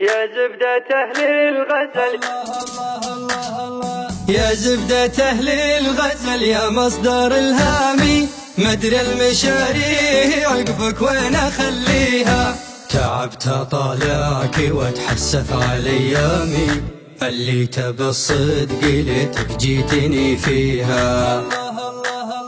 يا زبدة أهل الغزل، يا زبدة أهل الغزل، يا مصدر الهامي، مدري المشاري عقبك وين أخليها. تعبت أطالعك وأتحسف على أيامي، اللي تبى الصدق ليتك جيتني فيها.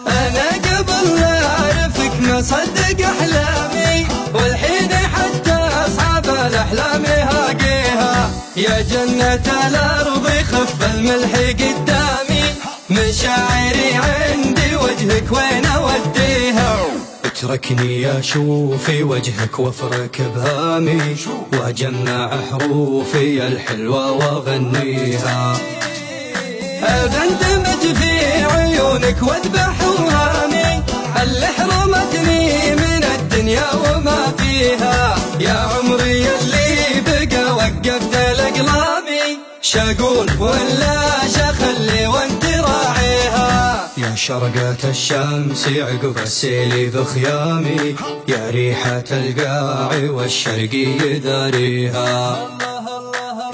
أنا قبل لا أعرفك ما صدق أحلامي، والحين حتى أصحاب الأحلام هاقيها. يا جنة الأرض خف الملح قدامي، مشاعري عندي وجهك وين أوديها. اتركني أشوف وجهك وافرك بهامي، وأجمع حروفي الحلوة وأغنيها. أندمج في عيونك واذبح وهامي، اللي حرمتني من الدنيا وما فيها. يا عمري اللي بقى وقفت الأقلامي، شاقول ولا شخلي وانت راعيها. يا شرقة الشمس عقب السيل بخيامي، يا ريحة القاع والشرقي يداريها.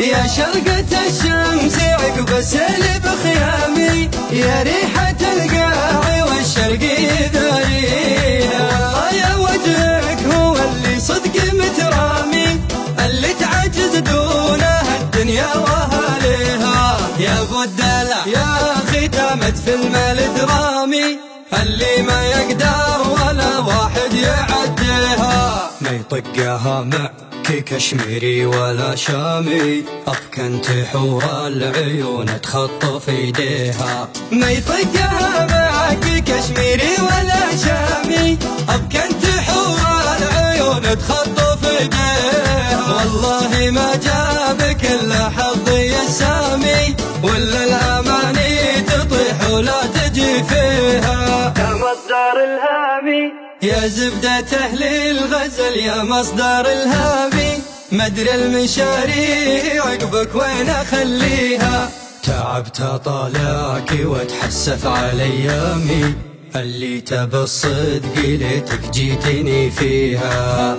يا شرقة الشمس عقب السيل بخيامي، يا ريحة القاع والشرقي يداريها. والله يا وجهك هو اللي صدق مترامي، اللي تعجز دونه الدنيا وهاليها. يا ابو الدلع يا ختامة فيلم الدرامي، اللي ما يقدر ولا واحد يعديها. ما يطقها معك كشميري ولا شامي، أبكنت حور العيون تخطف ايديها. ما يطقها معك كشميري ولا شامي، أبكنت حور العيون تخطف ايديها. والله ما جابك إلا حظي السامي، ولا الأماني تطيح ولا تجي فيها. يا مصدر الهامي، يا زبدة أهل الغزل، يا مصدر الهامي، مدري المشاري عقبك وين أخليها. تعبت أطالعك وأتحسف على أيامي، اللي تبى الصدق ليتك جيتني فيها.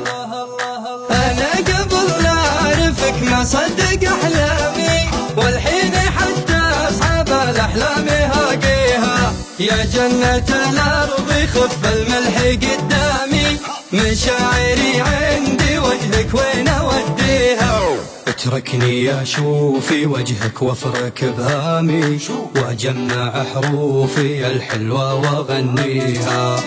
أنا قبل لا أعرفك ما صدق أحلامي، والحين حتى أصحاب الأحلام هاقيها. يا جنة الأرض خف الملح قدامي، مشاعري عندي وجهك وين أوديها. اتركني أشوف وجهك وافرك بهامي، وأجمع حروفي الحلوة وأغنيها.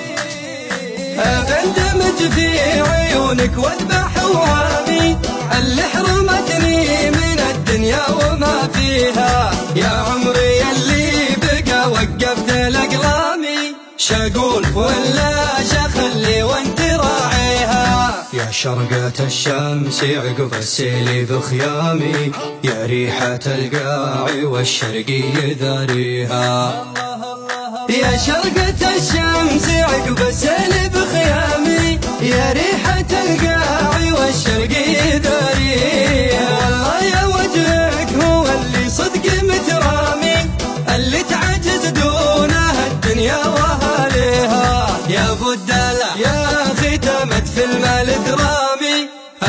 أندمج في عيونك واذبح وهامي، اللي حرمتني من الدنيا وما فيها. يا عمري اللي بقى وقفت الأقلامي، شاقول ولا شخلي وانت راعيها. يا شرقة الشمس عقب السيل بخيامي، يا ريحة القاع والشرقي يداريها. يا شرقة الشمس عقب السيل بخيامي، يا ريحة القاع والشرقي يداريها. والله يا وجهك هو اللي صدق مترامي، اللي تعجز دونه الدنيا وهاليها. يا ابو الدلع يا ختامة فيلم الدرامي،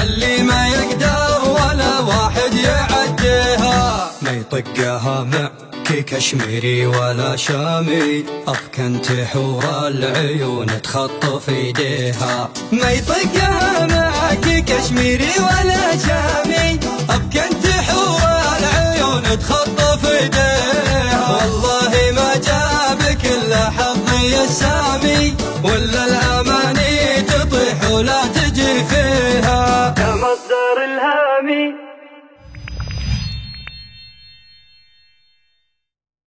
اللي ما يقدر ولا واحد يعديها. ما يطقها معك كشميري ولا شامي، أبكنت حور العيون تخطف ايديها. ما يطقها معك كشميري ولا شامي، أبكنت حور العيون تخطف ايديها. والله ما جابك إلا حظي السامي، ولا الأماني تطيح ولا تجي فيها. يا مصدر الهامي.